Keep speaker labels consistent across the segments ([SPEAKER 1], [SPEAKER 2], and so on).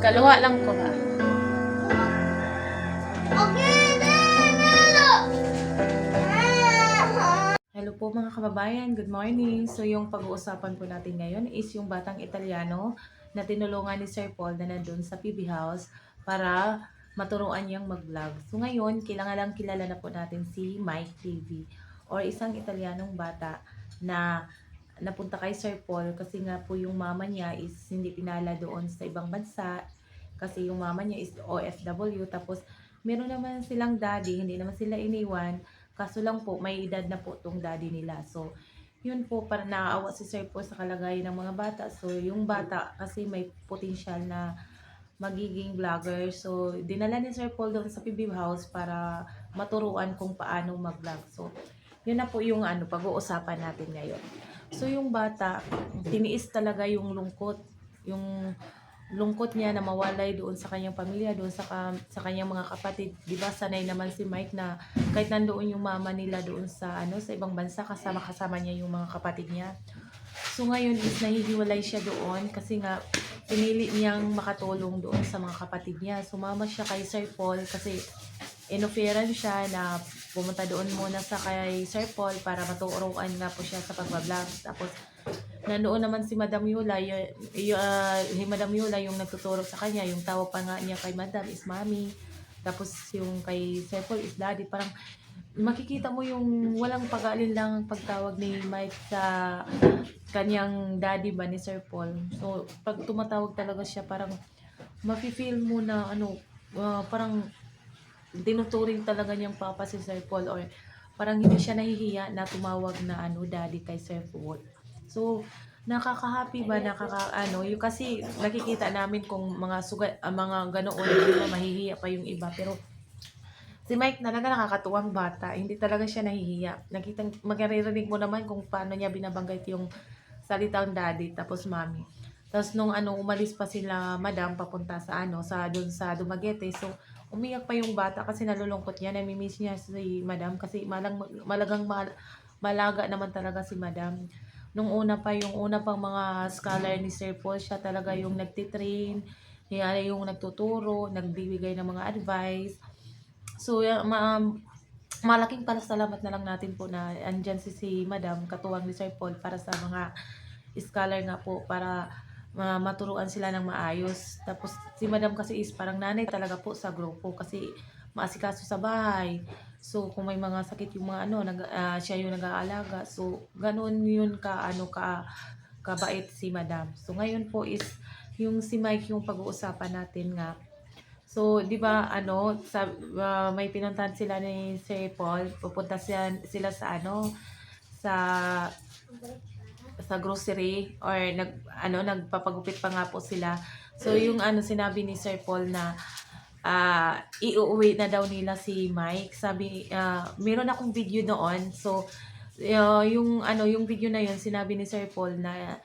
[SPEAKER 1] Kaluwa lang ko ba? Hello po mga kababayan, good morning. So yung pag-uusapan po natin ngayon is yung batang Italiano na tinulungan ni Sir Paul na nandun sa PB House para maturuan niyang mag-vlog. So ngayon, kilala na po natin si Mike TV or isang Italianong bata na napunta kay Sir Paul kasi nga po yung mama niya is hindi pinala doon sa ibang bansa kasi yung mama niya is OFW, tapos meron naman silang daddy, hindi naman sila iniwan. Kaso lang po, may edad na po tong daddy nila. So, yun po, para naaawa si Sir po sa kalagayan ng mga bata. So, yung bata kasi may potential na magiging vlogger. So, dinala ni Sir Paul doon sa PB House para maturuan kung paano mag-vlog. So, yun na po yung pag-uusapan natin ngayon. So, yung bata, tiniis talaga yung lungkot. Yung lungkot niya na mawalay doon sa kanyang pamilya, doon sa kanyang mga kapatid. 'Di ba sanay naman si Mike na kahit nandoon yung mama nila doon sa sa ibang bansa, kasama niya yung mga kapatid niya. So ngayon is nahihiwalay siya doon kasi nga pinili niyang makatulong doon sa mga kapatid niya. Sumama siya kay Sir Paul kasi inoferan siya na pumunta doon muna sa kay Sir Paul para maturuan nga po siya sa pagbablog. Tapos nandoon naman si Madam Yula, Madam Yula yung nagtuturo sa kanya, yung tawag pa nga niya kay Madam is Mami. Tapos yung kay Sir Paul is Daddy. Parang makikita mo yung walang pag-aalinlang pagtawag ni Mike sa kanyang daddy ba ni Sir Paul. So pag tumatawag talaga siya, parang mafe-feel mo na parang tinuturing talaga niyang papa si Sir Paul, or parang hindi siya nahihiya na tumawag na daddy kay Sir Paul. So nakaka-happy ba, yung kasi nakikita namin kung mga sugat, mga ganoon, di ba mahihiya pa yung iba, pero si Mike talaga nakakatuwang bata, hindi talaga siya nahihiya. Magaririnig mo naman kung paano niya binabanggit yung salitang daddy tapos mami. Tapos nung umalis pa sila Madam papunta sa doon sa Dumaguete. So umiyak pa yung bata kasi nalulungkot niya, namimiss niya si Madam kasi malaga naman talaga si Madam. Nung una pang mga scholar ni Sir Paul, siya talaga yung nagtitrain, yung nagtuturo, nagbibigay ng mga advice. So, malaking pasalamat na lang natin po na andyan si Madam, katuwang ni Sir Paul, para sa mga scholar nga po, para maturuan sila ng maayos. Tapos, si Madam kasi is parang nanay talaga po sa grupo kasi maasikaso sa bahay. So, kung may mga sakit yung mga siya yung nag-aalaga. So, ganun yun kabait si Madam. So, ngayon po is yung si Mike yung pag-uusapan natin nga. So, 'di ba may pinuntahan sila ni Sir Paul, pupunta sila sa sa grocery, or nagpapagupit pa nga po sila. So, yung sinabi ni Sir Paul na iuuwi na daw nila si Mike. Sabi, meron akong video noon. So, yung video na yun, sinabi ni Sir Paul na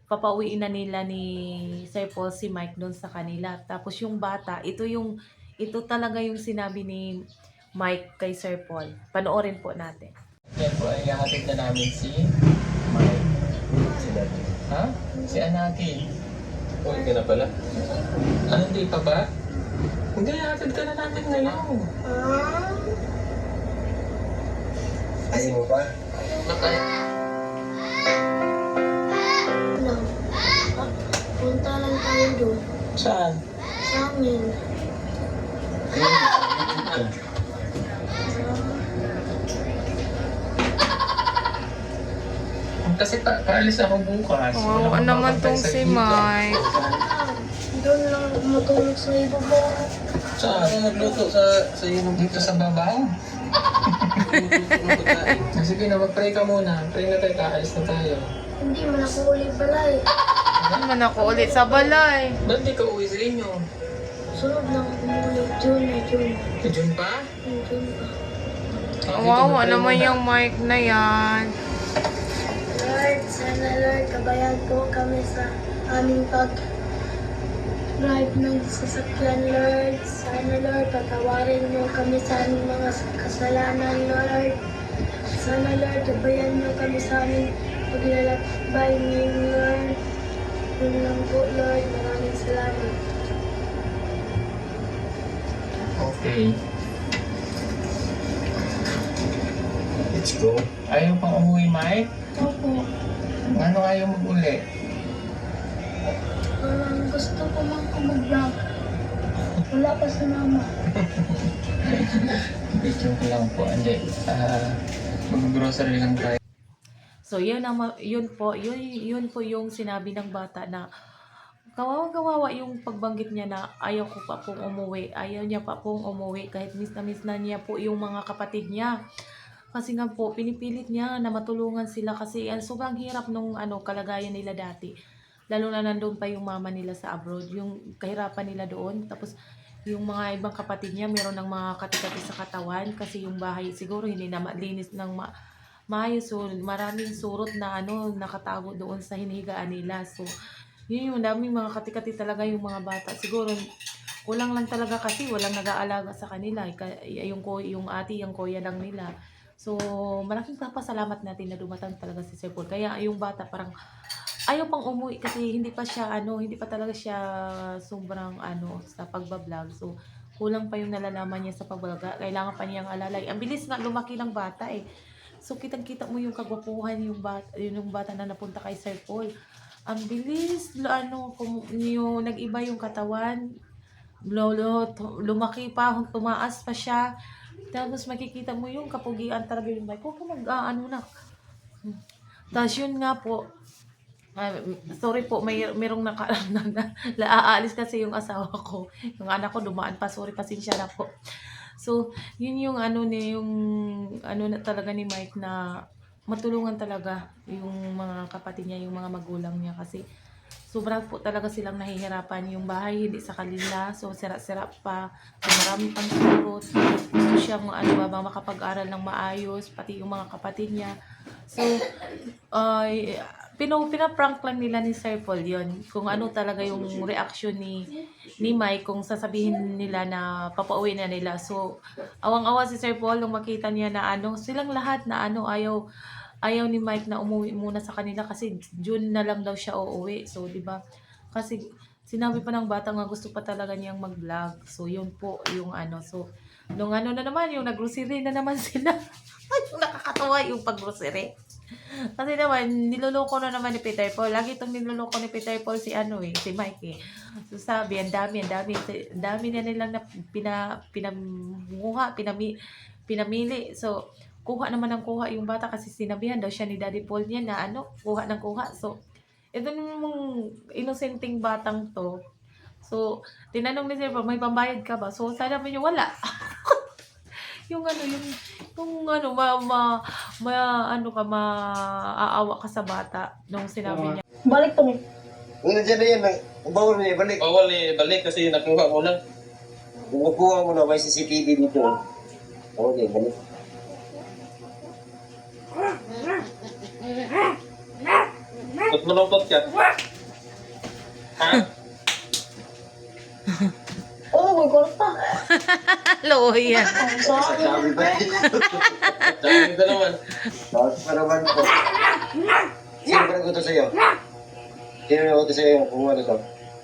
[SPEAKER 1] papauwiin na nila ni Sir Paul si Mike doon sa kanila. Tapos yung bata, ito talaga yung sinabi ni Mike kay Sir Paul. Panoorin po natin.
[SPEAKER 2] Yan po ay hatid na namin si Mike. Si Daddy. Ha? Si Anaki. Uy ka na pala. Hindi pa ba? Hindi, hatid ka na namin ngayon. Ayaw mo pa? Bakit?
[SPEAKER 3] Punta lang tayo doon.
[SPEAKER 2] Saan?
[SPEAKER 3] Sa amin.
[SPEAKER 2] Kasi paalis ako bukas.
[SPEAKER 1] Wow, naman tong si Mike.
[SPEAKER 3] Doon lang ako matulog sa ibaba.
[SPEAKER 2] Saan? Nagluto sa iyo dito sa babaw? Sige na, mag-pray ka muna. Pray na tayo, kaalis na tayo.
[SPEAKER 3] Hindi man ako ulit balay.
[SPEAKER 1] Hindi man ako ulit sa balay.
[SPEAKER 2] Ba't di ka uwi sa inyo?
[SPEAKER 3] Sunod na ako umulit. June.
[SPEAKER 2] Sa June pa?
[SPEAKER 3] June pa.
[SPEAKER 1] Wow, naman yung Mike na yan.
[SPEAKER 3] Lord, sana Lord, kabayan po kami sa aming pag-drive ng sasakyan, Lord. Sana Lord, patawarin mo kami sa aming mga kasalanan, Lord. Sana Lord, kabayan mo kami sa aming paglalakbay. By name, Lord. Yun lang po, Lord. Maraming salamat.
[SPEAKER 2] stay.
[SPEAKER 4] Let's go.
[SPEAKER 2] Ayaw pang umuwi, Mike?
[SPEAKER 3] Opo.
[SPEAKER 2] Ano ayaw mag-uli?
[SPEAKER 3] Gusto ko lang mag-vlog. Wala pa sa mama.
[SPEAKER 2] Joke lang po. Hindi. Mag-grocery lang tayo.
[SPEAKER 1] So yun po yung sinabi ng bata na kawawa yung pagbanggit niya na ayaw ko pa pong umuwi. Ayaw niya pa pong umuwi kahit miss na niya po yung mga kapatid niya. Kasi nga po, pinipilit niya na matulungan sila kasi sobrang hirap nung kalagayan nila dati. Lalo na nandun pa yung mama nila sa abroad, yung kahirapan nila doon. Tapos yung mga ibang kapatid niya, meron ng mga katikati sa katawan kasi yung bahay siguro hindi na malinis ng maayos. So maraming surot na nakatago doon sa hinihigaan nila. So yun yung daming mga katikati talaga yung mga bata. Siguro kulang lang talaga kasi walang nag-aalaga sa kanila. Yung ate, yung kuya lang nila. So, malaking papasalamat natin na dumatang talaga si Sir Paul. Kaya yung bata parang ayaw pang umuwi kasi hindi pa talaga siya sobrang sa pagbablog. So, kulang pa yung nalalaman niya sa pagbablog. Kailangan pa niyang alalay. Ang bilis nga lumaki ng bata eh. So, kitang-kita mo yung kagwapuhan yung bata na napunta kay Sir Paul. Ang bilis, yung nag-iba yung katawan, lumaki pa, tumaas pa siya. Tapos makikita mo yung kapugian talaga yung bike. Huwag ka na. Tapos yun nga po, sorry po, merong aalis kasi yung asawa ko. Yung anak ko dumaan pa, sorry, pasensya na po. So, yun yung na talaga ni Mike na matulungan talaga yung mga kapatid niya, yung mga magulang niya kasi sobrang po talaga silang nahihirapan. Yung bahay hindi sa kanila, so sira-sira pa. So, marami pang surot. Gusto siyang makapag-aral ng maayos, pati yung mga kapatid niya. So, pinaprank lang nila ni Sir Paul yun. Kung ano talaga yung reaction ni Mike kung sasabihin nila na papauwi na nila. So, awang-awa si Sir Paul nung makita niya na silang lahat na ayaw ni Mike na umuwi muna sa kanila kasi June na lang daw siya uuwi. So, di ba? Kasi sinabi pa ng bata nga gusto pa talaga niyang mag-vlog. So, yun po yung So, nung na naman, yung nag-grocery na naman sila. Yung nakakatawa yung pag-grocery. Kasi naman, niloloko na naman ni Peter Paul. Lagi itong niloloko ni Peter Paul si Mike eh. So, sabi, ang dami na nilang pinamili. So, kuha naman ng kuha yung bata kasi sinabihan daw siya ni Daddy Paul niya na kuha ng kuha. So, ito namang inosenteng batang to. So, tinanong ni Sir Paul, may pambayad ka ba? So, sabi niya, wala. Maaawa ka sa bata nung sinabi niya.
[SPEAKER 3] Balik po niya.
[SPEAKER 4] Kung nandiyan na yan, bawal na ibalik.
[SPEAKER 2] Bawal balik kasi nakuha mo lang.
[SPEAKER 4] Kung makuha mo na, may CCTV dito. Okay, balik.
[SPEAKER 2] Ba't malungkot ka? Ha?
[SPEAKER 3] Oo, may kwarta.
[SPEAKER 1] Loya.
[SPEAKER 4] Sabi ba?
[SPEAKER 2] Dami ka naman.
[SPEAKER 4] Sabi pa naman po. Sino ba nag-utos sa'yo? Sino nag-utos sa'yo kung ano to?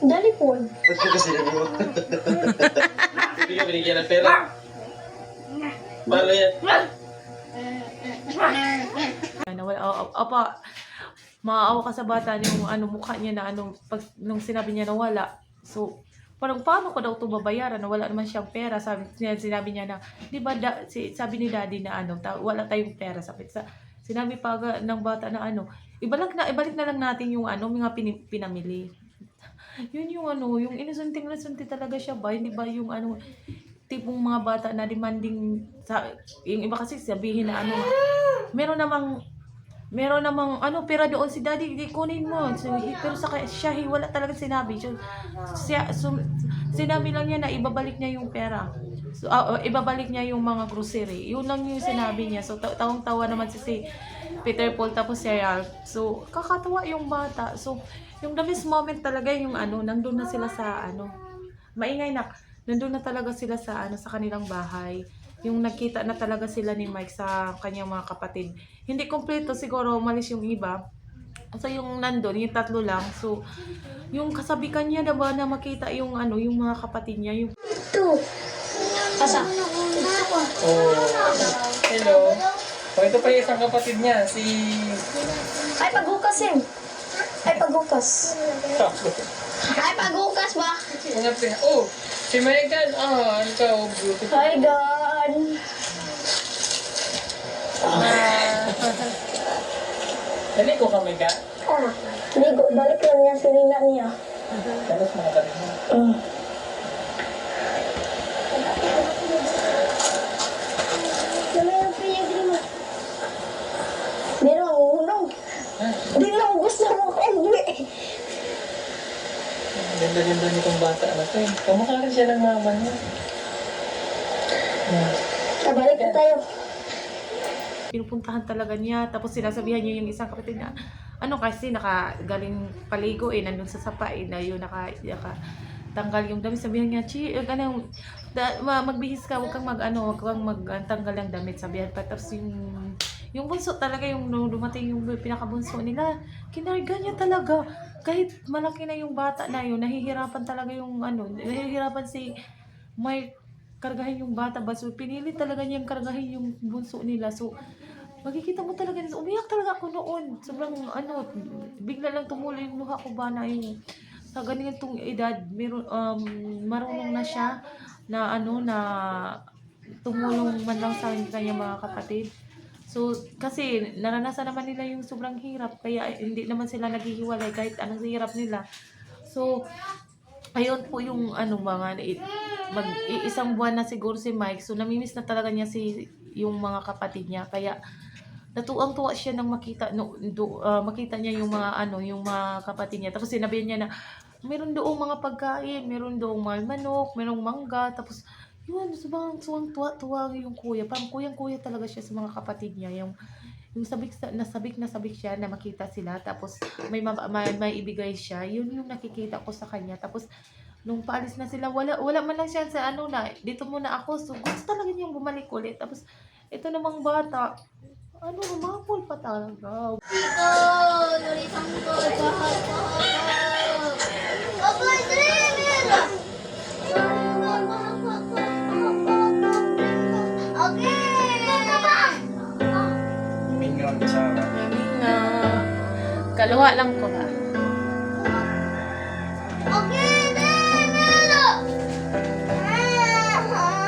[SPEAKER 3] Daddy Paul.
[SPEAKER 4] Ba't ka kasi nag-utos?
[SPEAKER 2] Hindi ka binigyan ng pera. Paano yan?
[SPEAKER 1] Maawa ka sa bata yung mukha niya na nung sinabi niya na wala. So, parang paano ko daw ito babayaran na wala naman siyang pera. Sinabi niya na, di ba sabi ni Daddy na wala tayong pera. Sinabi pa ng bata na ibalik na lang natin yung mga pinamili. Yun yung inusunting talaga siya ba? Hindi ba yung tipong mga bata na demanding yung iba kasi sabihin na meron namang pera doon si Daddy, kunin mo. So, pero siya wala talaga sinabi. So, sinabi lang niya na ibabalik niya yung pera. So, ibabalik niya yung mga grocery. Yun lang yung sinabi niya. So, tawang-tawa naman si Peter Paul tapos si Ralph. So, kakatawa yung bata. So, yung the best moment talaga yung nandun na sila sa maingay na. Nandun na talaga sila sa sa kanilang bahay. Yung nakita na talaga sila ni Mike sa kanyang mga kapatid. Hindi kompleto siguro, umalis yung iba. So yung nandun, yung tatlo lang. So yung kasabikan niya diba na makita yung yung mga kapatid niya. Yung
[SPEAKER 3] Two. Asa?
[SPEAKER 2] Oh, hello. Oh, ito pa yung isang kapatid niya, si...
[SPEAKER 3] Ay, paghukas eh. Ay, paghukas. Ay, paghukas ba?
[SPEAKER 2] Oh, si Megan. Ah, ano ka? Oh, beautiful.
[SPEAKER 3] Hi, God.
[SPEAKER 2] Naligo ka, Megan.
[SPEAKER 3] Ah, ligo. Balik lang niya si Rina niya.
[SPEAKER 2] Tapos mga kapatid mo.
[SPEAKER 3] Di na mahulog. Di na gusto mo uwi.
[SPEAKER 2] Ganda-ganda nitong bata na to eh. Kamukha rin siya ng mama niya.
[SPEAKER 3] Balik na tayo.
[SPEAKER 1] Pinupuntahan talaga niya. Tapos sinasabihan niya yung isang kapatid na, ano kasi nakagaling paligo eh, nandun sa sapa eh, na yun tanggal yung damit. Sabihan niya, magbihis ka, huwag kang magtanggal ng damit. Sabihan pa, tapos yung bunso talaga, yung nung dumating yung pinakabunso nila, kinarga niya talaga. Kahit malaki na yung bata na yun, nahihirapan talaga nahihirapan si Mike kargahin yung bata ba. So, pinili talaga niyang kargahin yung bunso nila. So, makikita mo talaga, umiyak talaga ako noon. Sobrang, bigla lang tumuloy yung luha ko ba na yung, sa ganitong edad, marunong na siya na, na tumulong man lang sa kanyang mga kapatid. So, kasi naranasan naman nila yung sobrang hirap, kaya hindi naman sila naghihiwalay kahit anong hirap nila. So, ayun po yung mag-iisang buwan na siguro si Mike. So, namimiss na talaga niya yung mga kapatid niya. Kaya, natuang-tuwa siya nang makita niya yung mga kapatid niya. Tapos sinabihan niya na, meron doong mga pagkain, meron doong manok, merong mangga. Tapos, yun, sobrang tuwa yung kuya. Parang kuyang-kuya talaga siya sa mga kapatid niya. Yung sabik siya na makita sila, tapos may ibigay siya, yun yung nakikita ko sa kanya. Tapos nung paalis na sila, wala man lang siya sa dito muna ako. So gusto talaga niyang bumalik ulit. Tapos ito namang bata, rumapol pa talaga.
[SPEAKER 2] Mingon sa
[SPEAKER 1] Kaluwa lang ko ba?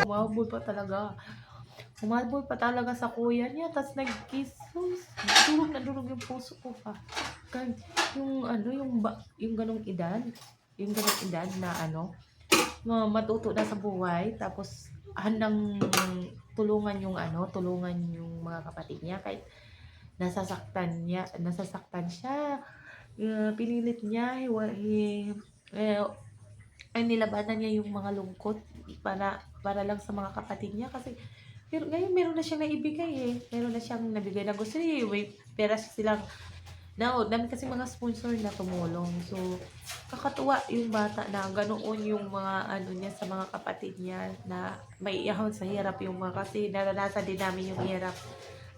[SPEAKER 1] Umabol pa talaga sa kuya niya, tapos nag-kiss. Durog na durog yung puso ko pa. Kahit yung ganong edad na matuto na sa buhay, tapos handang tulungan yung mga kapatid niya kahit nasasaktan siya. Pinilit niya, nilabanan niya yung mga lungkot para lang sa mga kapatid niya. Kasi pero ngayon meron na siyang naibigay meron na siyang nabigay na gusto niya. May pera silang dami kasi mga sponsor na tumulong. So kakatuwa yung bata na ganoon yung mga niya sa mga kapatid niya, na may iyahon sa hirap yung mga, kasi naranasan din namin yung hirap.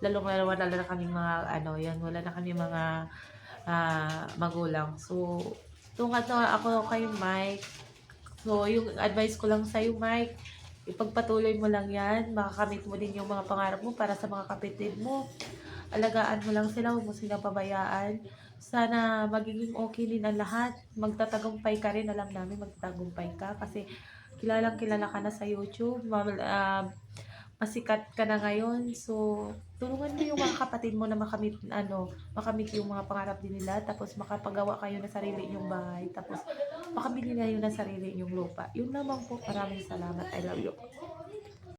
[SPEAKER 1] Lalong wala na kami mga wala na kami mga magulang. So tunga-tunga ako kay Mike. So yung advice ko lang sa iyo, Mike, ipagpatuloy mo lang yan. Makakamit mo din yung mga pangarap mo para sa mga kapatid mo. Alagaan mo lang sila, huwag mo silang pabayaan. Sana magiging okay din ang lahat. Magtatagumpay ka rin, alam namin magtatagumpay ka. Kasi kilala ka na sa YouTube. Masikat ka na ngayon. So, tulungan mo yung mga kapatid mo na makamit yung mga pangarap din nila. Tapos makapagawa kayo ng sarili nyong bahay. Tapos makabili na yun ng sarili nyong lupa. Yun naman po. Maraming salamat. I love you.